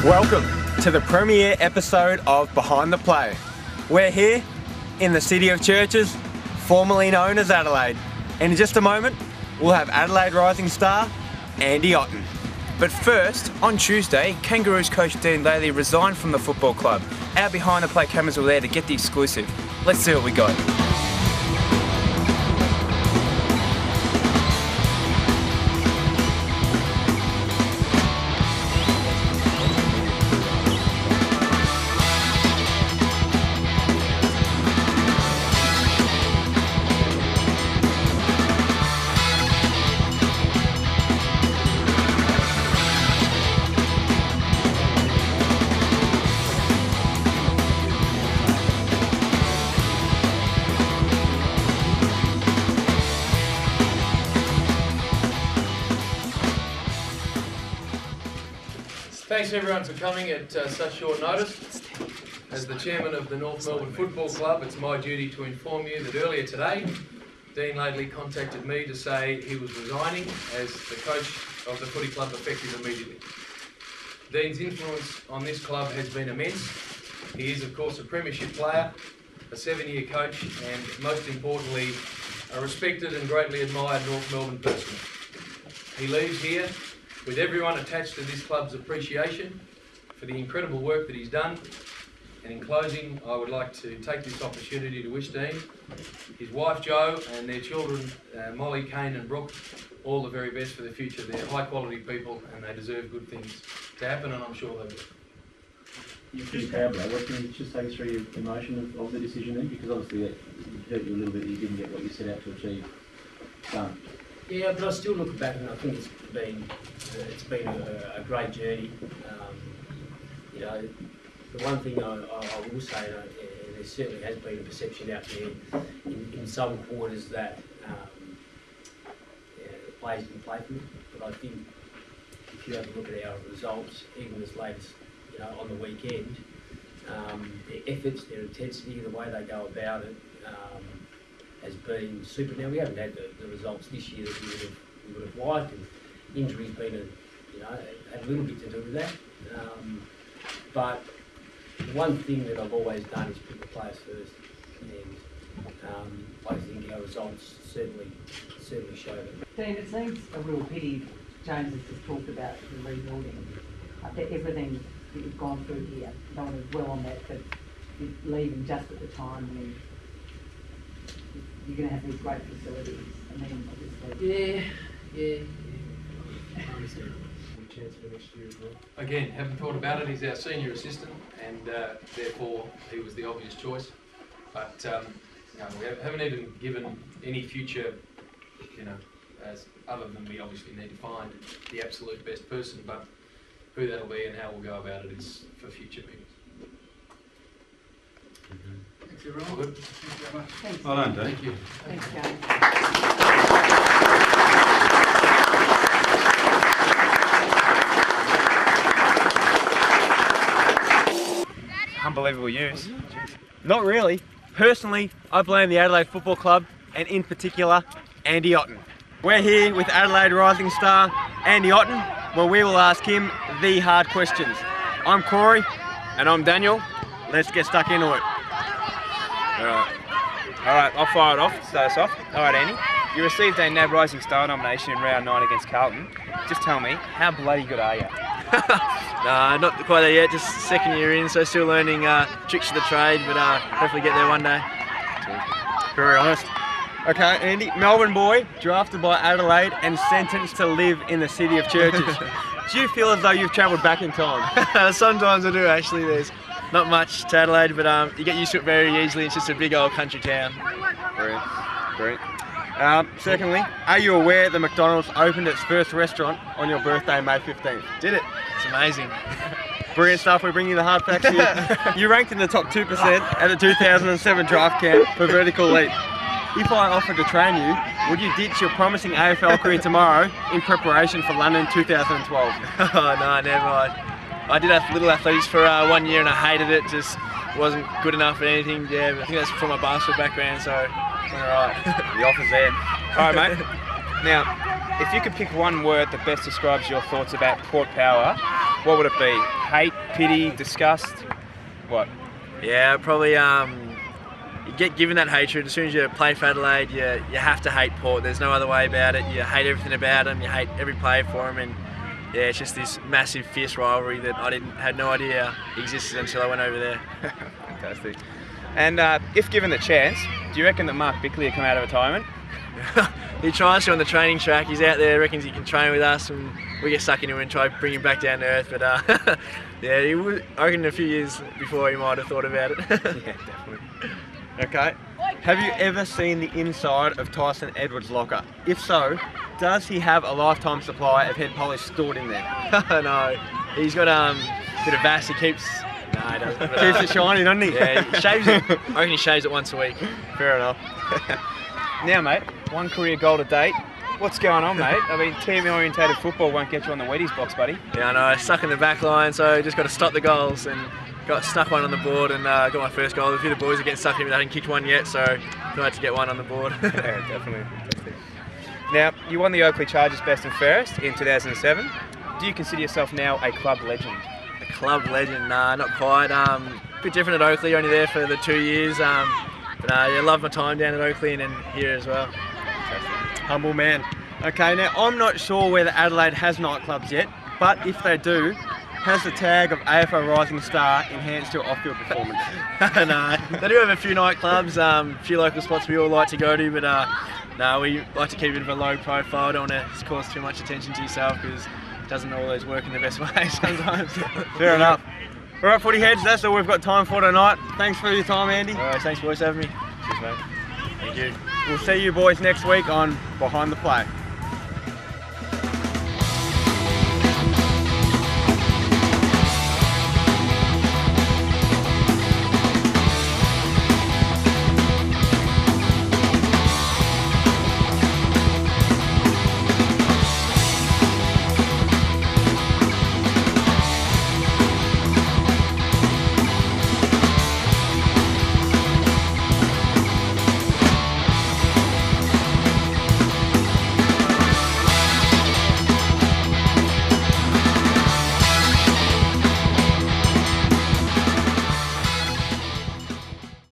Welcome to the premiere episode of Behind the Play. We're here in the City of Churches, formerly known as Adelaide. And in just a moment, we'll have Adelaide rising star, Andy Otten. But first, on Tuesday, Kangaroos coach Dean Laidley resigned from the football club. Our Behind the Play cameras were there to get the exclusive. Let's see what we got. Thanks everyone for coming at such short notice. As the chairman of the North Melbourne Football Club, it's my duty to inform you that earlier today, Dean Laidley contacted me to say he was resigning as the coach of the footy club effective immediately. Dean's influence on this club has been immense. He is of course a premiership player, a 7-year coach and most importantly a respected and greatly admired North Melbourne person. He leaves here with everyone attached to this club's appreciation for the incredible work that he's done. And in closing, I would like to take this opportunity to wish Dean, his wife Jo and their children Molly, Kane and Brooke all the very best for the future. They're high quality people and they deserve good things to happen, and I'm sure they will. You're pretty proud of that. What can you just take us through your emotion of the decision then? Because obviously it hurt you a little bit that you didn't get what you set out to achieve done. Yeah, but I still look back and I think it's been a great journey. You know, the one thing I will say, and there certainly has been a perception out there in some quarters that the players didn't play for it. But I think if you have a look at our results, even as late as on the weekend, their efforts, their intensity, the way they go about it. Has been super. Now we haven't had the results this year that we would have liked, and injuries been had a little bit to do with that. But the one thing that I've always done is put the players first, and I think our results certainly show that. Dean, it seems a real pity. James has just talked about the rebuilding. Everything that you've gone through here, I don't want to dwell on that, but you're leaving just at the time when you're going to have these great facilities. I mean, obviously. Yeah. I understand. Chance for next year as well. Again, haven't thought about it. He's our senior assistant, and therefore he was the obvious choice. But we haven't even given any future, as other than we obviously need to find the absolute best person. But who that'll be and how we'll go about it is for future people. Thanks everyone. All good. Thank you very much. Thanks. Well done, Dean. Thank you. Thanks, James. Unbelievable news. Not really. Personally, I blame the Adelaide Football Club and in particular, Andy Otten. We're here with Adelaide rising star, Andy Otten, where we will ask him the hard questions. I'm Corey. And I'm Daniel. Let's get stuck into it. Alright, I'll fire it off, start us off. Alright Andy, you received a NAB Rising Star nomination in round 9 against Carlton. Just tell me, how bloody good are you? Nah, not quite there yet, just second year in, so still learning tricks of the trade, but hopefully get there one day. Very honest. Okay, Andy, Melbourne boy, drafted by Adelaide and sentenced to live in the City of Churches. Do you feel as though you've travelled back in time? Sometimes I do actually. There's not much to Adelaide, but you get used to it very easily. It's just a big old country town. Brilliant. Secondly, are you aware that McDonald's opened its first restaurant on your birthday, May 15th? Did it? It's amazing. Brilliant stuff, we bring you the hard facts here. You ranked in the top 2% at the 2007 draft camp for vertical leap. If I offered to train you, would you ditch your promising AFL career tomorrow in preparation for London 2012? Oh no, never mind. I did have little athletics for 1 year and I hated it, just wasn't good enough for anything. Yeah, but I think that's from my basketball background, so alright. The offer's there. Alright mate, Now, if you could pick one word that best describes your thoughts about Port Power, what would it be? Hate, pity, disgust? What? Yeah, probably. You get given that hatred as soon as you play for Adelaide. You have to hate Port. There's no other way about it. You hate everything about them. You hate every player for them, and yeah, it's just this massive, fierce rivalry that I had no idea existed until I went over there. Fantastic. And if given the chance, do you reckon that Mark Bickley will come out of retirement? He tries to on the training track. He's out there, reckons he can train with us, and we get stuck into him and try to bring him back down to earth. But yeah, I reckon a few years before he might have thought about it. Yeah, definitely. Okay. Have you ever seen the inside of Tyson Edwards' locker? If so, does he have a lifetime supply of head polish stored in there? No, he's got a bit of Vass. He keeps. No, he doesn't. Keeps it shiny, doesn't he? Yeah, he shaves it. I reckon he shaves it once a week. Fair enough. Now, mate, one career goal to date. What's going on, mate? I mean, team-orientated football won't get you on the Wheaties box, buddy. Yeah, I know. Stuck in the back line, so just got to stop the goals and got stuck one on the board and got my first goal. A few of the boys are getting stuck in, but I hadn't kicked one yet, so glad to get one on the board. Yeah, definitely. Now, you won the Oakley Chargers Best and Fairest in 2007. Do you consider yourself now a club legend? A club legend? Nah, not quite. A bit different at Oakley, only there for the 2 years. But yeah, love my time down at Oakley and then here as well. Humble man. Okay, now I'm not sure whether Adelaide has nightclubs yet, but if they do, has the tag of AFL Rising Star enhanced your off-field performance? No, they do have a few nightclubs, a few local spots we all like to go to, but no, we like to keep a bit of a low profile. Don't want to cause too much attention to yourself because it doesn't always work in the best way sometimes. Fair enough. All right, footy heads, that's all we've got time for tonight. Thanks for your time, Andy. All right, thanks boys for having me. Cheers, mate. Thank you. We'll see you boys next week on Behind the Play.